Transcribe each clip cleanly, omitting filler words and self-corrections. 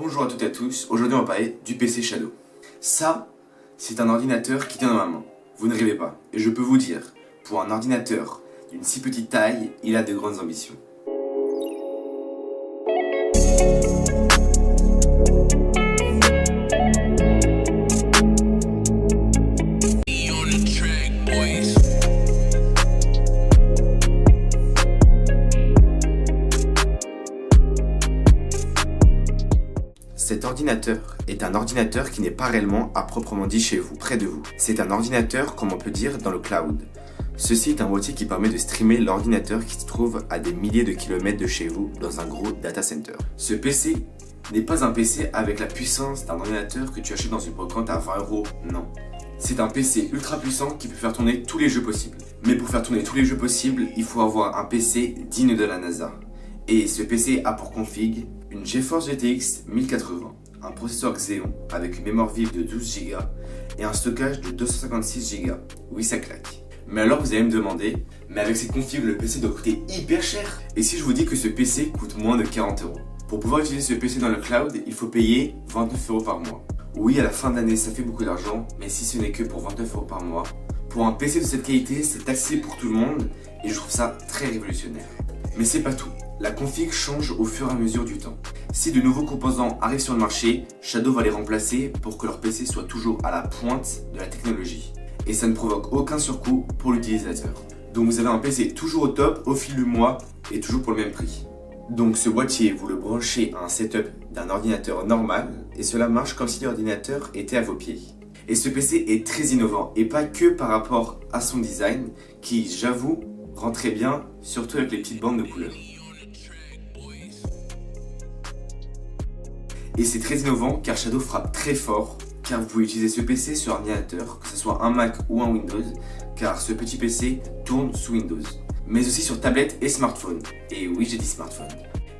Bonjour à toutes et à tous, aujourd'hui on va parler du PC Shadow. Ça, c'est un ordinateur qui tient dans ma main. Vous ne rêvez pas. Et je peux vous dire, pour un ordinateur d'une si petite taille, il a de grandes ambitions. Cet ordinateur est un ordinateur qui n'est pas réellement à proprement dit chez vous, près de vous. C'est un ordinateur, comme on peut dire, dans le cloud. Ceci est un boîtier qui permet de streamer l'ordinateur qui se trouve à des milliers de kilomètres de chez vous dans un gros data center. Ce PC n'est pas un PC avec la puissance d'un ordinateur que tu achètes dans une brocante à 20 €, non. C'est un PC ultra puissant qui peut faire tourner tous les jeux possibles. Mais pour faire tourner tous les jeux possibles, il faut avoir un PC digne de la NASA. Et ce PC a pour config une GeForce GTX 1080, un processeur Xeon avec une mémoire vive de 12 Go et un stockage de 256 Go. Oui, ça claque. Mais alors vous allez me demander, mais avec ces configs, le PC doit coûter hyper cher. Et si je vous dis que ce PC coûte moins de 40 €? Pour pouvoir utiliser ce PC dans le cloud, il faut payer 29 € par mois. Oui, à la fin de l'année, ça fait beaucoup d'argent, mais si ce n'est que pour 29 € par mois, pour un PC de cette qualité, c'est accessible pour tout le monde et je trouve ça très révolutionnaire. Mais c'est pas tout. La config change au fur et à mesure du temps. Si de nouveaux composants arrivent sur le marché, Shadow va les remplacer pour que leur PC soit toujours à la pointe de la technologie. Et ça ne provoque aucun surcoût pour l'utilisateur. Donc vous avez un PC toujours au top au fil du mois et toujours pour le même prix. Donc ce boîtier, vous le branchez à un setup d'un ordinateur normal et cela marche comme si l'ordinateur était à vos pieds. Et ce PC est très innovant et pas que par rapport à son design qui, j'avoue, rend très bien, surtout avec les petites bandes de couleurs. Et c'est très innovant car Shadow frappe très fort, car vous pouvez utiliser ce PC sur un ordinateur, que ce soit un Mac ou un Windows, car ce petit PC tourne sous Windows. Mais aussi sur tablette et smartphone. Et oui, j'ai dit smartphone.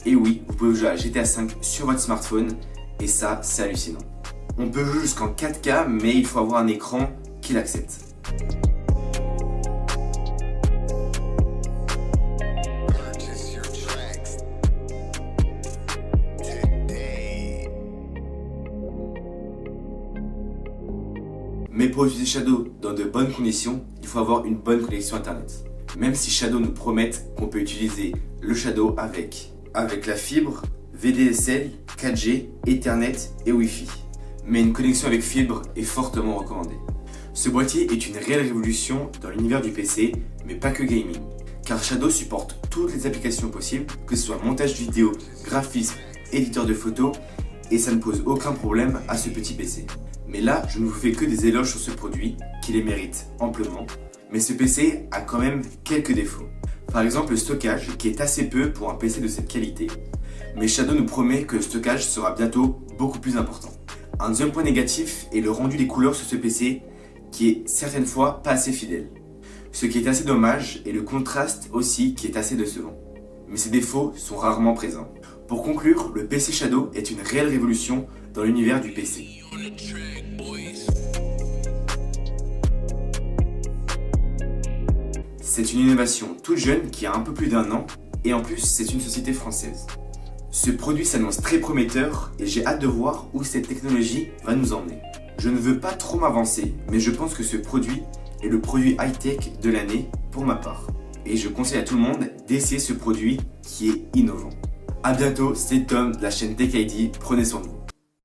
Et oui, vous pouvez jouer à GTA V sur votre smartphone, et ça, c'est hallucinant. On peut jouer jusqu'en 4K, mais il faut avoir un écran qui l'accepte. Mais pour utiliser Shadow dans de bonnes conditions, il faut avoir une bonne connexion internet. Même si Shadow nous promette qu'on peut utiliser le Shadow avec la fibre, VDSL, 4G, Ethernet et Wi-Fi. Mais une connexion avec fibre est fortement recommandée. Ce boîtier est une réelle révolution dans l'univers du PC, mais pas que gaming. Car Shadow supporte toutes les applications possibles, que ce soit montage vidéo, graphisme, éditeur de photos, et ça ne pose aucun problème à ce petit PC. Mais là, je ne vous fais que des éloges sur ce produit, qui les mérite amplement. Mais ce PC a quand même quelques défauts. Par exemple, le stockage, qui est assez peu pour un PC de cette qualité. Mais Shadow nous promet que le stockage sera bientôt beaucoup plus important. Un deuxième point négatif est le rendu des couleurs sur ce PC, qui est certaines fois pas assez fidèle. Ce qui est assez dommage, et le contraste aussi, qui est assez décevant. Mais ces défauts sont rarement présents. Pour conclure, le PC Shadow est une réelle révolution dans l'univers du PC. C'est une innovation toute jeune qui a un peu plus d'1 an et en plus c'est une société française. Ce produit s'annonce très prometteur et j'ai hâte de voir où cette technologie va nous emmener. Je ne veux pas trop m'avancer, mais je pense que ce produit est le produit high-tech de l'année pour ma part. Et je conseille à tout le monde d'essayer ce produit qui est innovant. A bientôt, c'était Tom de la chaîne TechID, prenez soin de vous.